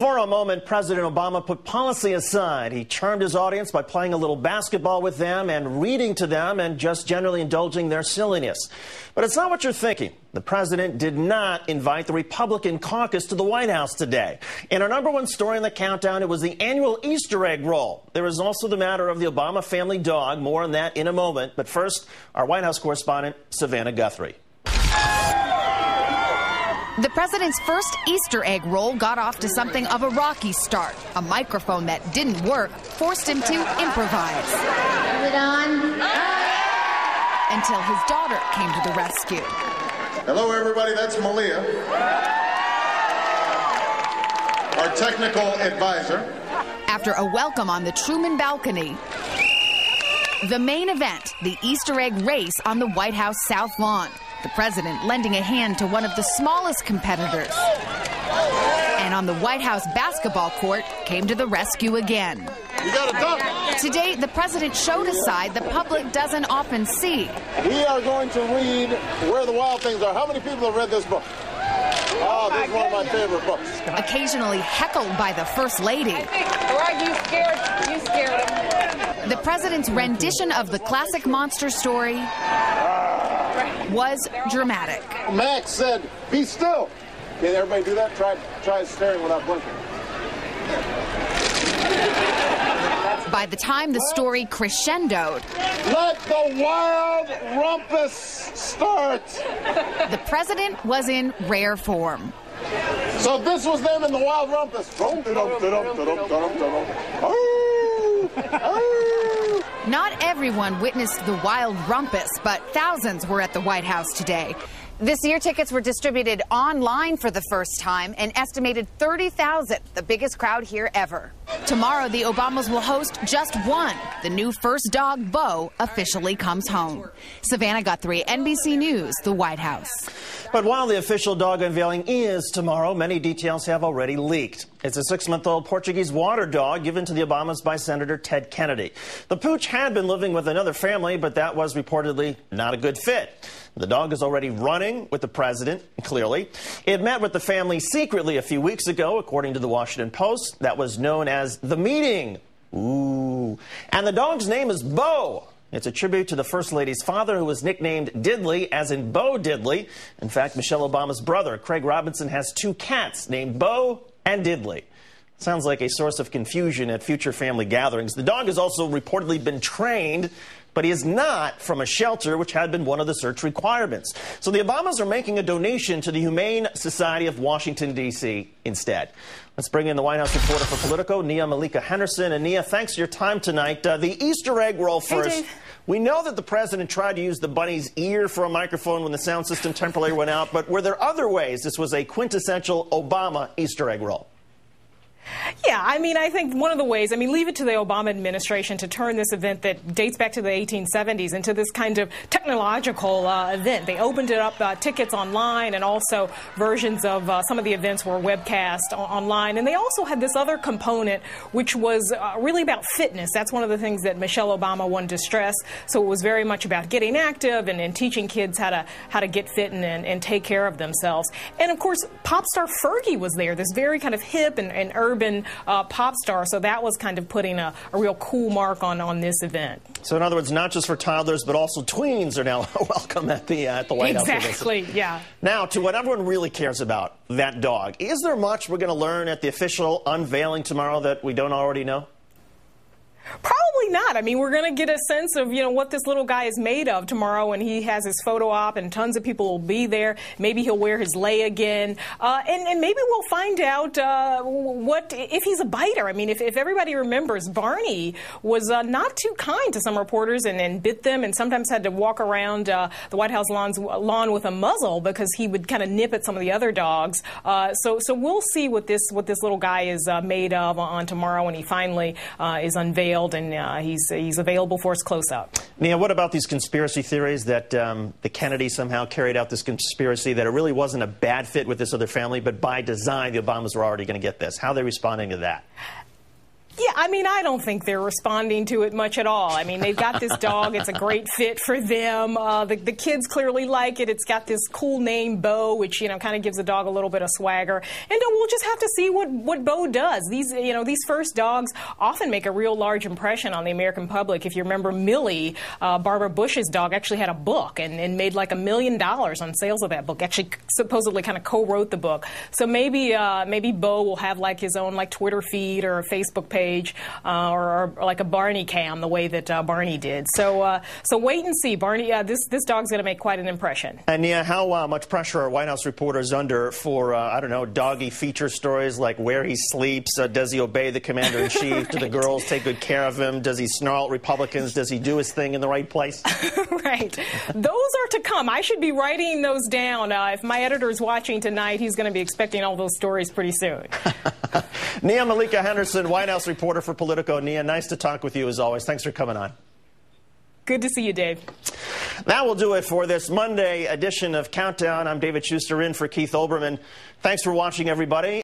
For a moment, President Obama put policy aside. He charmed his audience by playing a little basketball with them and reading to them and just generally indulging their silliness. But it's not what you're thinking. The president did not invite the Republican caucus to the White House today. In our #1 story in the countdown, it was the annual Easter egg roll. There is also the matter of the Obama family dog. More on that in a moment. But first, our White House correspondent, Savannah Guthrie. The president's first Easter egg roll got off to something of a rocky start. A microphone that didn't work forced him to improvise. Is it on? Until his daughter came to the rescue. Hello, everybody. That's Malia, our technical advisor. After a welcome on the Truman balcony, the main event, the Easter egg race on the White House South Lawn. The president lending a hand to one of the smallest competitors. And on the White House basketball court, came to the rescue again. You got a dunk. Today, the president showed a side the public doesn't often see. We are going to read Where the Wild Things Are. How many people have read this book? Oh, this is one of my favorite books. Occasionally heckled by the First Lady. Why you scared? You scared him. The president's rendition of the classic monster story was dramatic. Max said, "Be still." Can everybody do that? Try staring without blinking. By the time the story crescendoed, Let the wild rumpus start. the president was in rare form. So this was them in the wild rumpus. Not everyone witnessed the wild rumpus, but thousands were at the White House today. This year, tickets were distributed online for the first time, an estimated 30,000, the biggest crowd here ever. Tomorrow, the Obamas will host just one. The new first dog, Bo, officially comes home. Savannah Guthrie, NBC News, the White House. But while the official dog unveiling is tomorrow, many details have already leaked. It's a 6-month-old Portuguese water dog given to the Obamas by Senator Ted Kennedy. The pooch had been living with another family, but that was reportedly not a good fit. The dog is already running with the president, clearly. It met with the family secretly a few weeks ago, according to the Washington Post. That was known as the meeting. Ooh. And the dog's name is Bo. It's a tribute to the First Lady's father, who was nicknamed Diddley, as in Bo Diddley. In fact, Michelle Obama's brother, Craig Robinson, has 2 cats named Bo and Diddley. Sounds like a source of confusion at future family gatherings. The dog has also reportedly been trained, but he is not from a shelter, which had been one of the search requirements. So the Obamas are making a donation to the Humane Society of Washington, D.C. instead. Let's bring in the White House reporter for Politico, Nia Malika Henderson. And Nia, thanks for your time tonight. The Easter egg roll first. Hey, we know that the president tried to use the bunny's ear for a microphone when the sound system temporarily went out, but were there other ways this was a quintessential Obama Easter egg roll? Yeah, I mean, I think one of the ways, leave it to the Obama administration to turn this event that dates back to the 1870s into this kind of technological event. They opened it up, tickets online, and also versions of some of the events were webcast online. And they also had this other component, which was really about fitness. That's one of the things that Michelle Obama wanted to stress. So it was very much about getting active and teaching kids how to get fit and take care of themselves. And, of course, pop star Fergie was there, this very kind of hip and urban pop star, so that was kind of putting a real cool mark on this event. So in other words, not just for toddlers, but also tweens are now welcome at the White House. Exactly, yeah. Now, to what everyone really cares about, that dog. Is there much we're going to learn at the official unveiling tomorrow that we don't already know? Probably not. We're going to get a sense of, what this little guy is made of tomorrow when he has his photo op and tons of people will be there. Maybe he'll wear his lei again. And maybe we'll find out if he's a biter. If everybody remembers, Barney was not too kind to some reporters and bit them and sometimes had to walk around the White House lawn with a muzzle because he would kind of nip at some of the other dogs. So we'll see what this little guy is made of on tomorrow when he finally is unveiled. And he's available for his close-up. Nia, what about these conspiracy theories that the Kennedys somehow carried out this conspiracy, that it really wasn't a bad fit with this other family, but by design the Obamas were already going to get this? How are they responding to that? Yeah, I mean, I don't think they're responding to it much at all. I mean, they've got this dog. It's a great fit for them. The kids clearly like it. It's got this cool name, Bo, which, kind of gives the dog a little bit of swagger. And we'll just have to see what Bo does. These first dogs often make a real large impression on the American public. If you remember, Millie, Barbara Bush's dog, actually had a book and made like $1 million on sales of that book. Actually, supposedly kind of co-wrote the book. So maybe Bo will have like his own like Twitter feed or a Facebook page. Or like a Barney cam, the way that Barney did. So wait and see. Barney, this dog's going to make quite an impression. And Nia, how much pressure are White House reporters under for, I don't know, doggy feature stories like where he sleeps? Does he obey the commander-in-chief? Right. Do the girls take good care of him? Does he snarl at Republicans? Does he do his thing in the right place? Right. Those are to come. I should be writing those down. If my editor's watching tonight, he's going to be expecting all those stories pretty soon. Nia Malika Henderson, White House reporter for Politico. Nia, nice to talk with you as always. Thanks for coming on. Good to see you, Dave. That will do it for this Monday edition of Countdown. I'm David Schuster in for Keith Olbermann. Thanks for watching, everybody.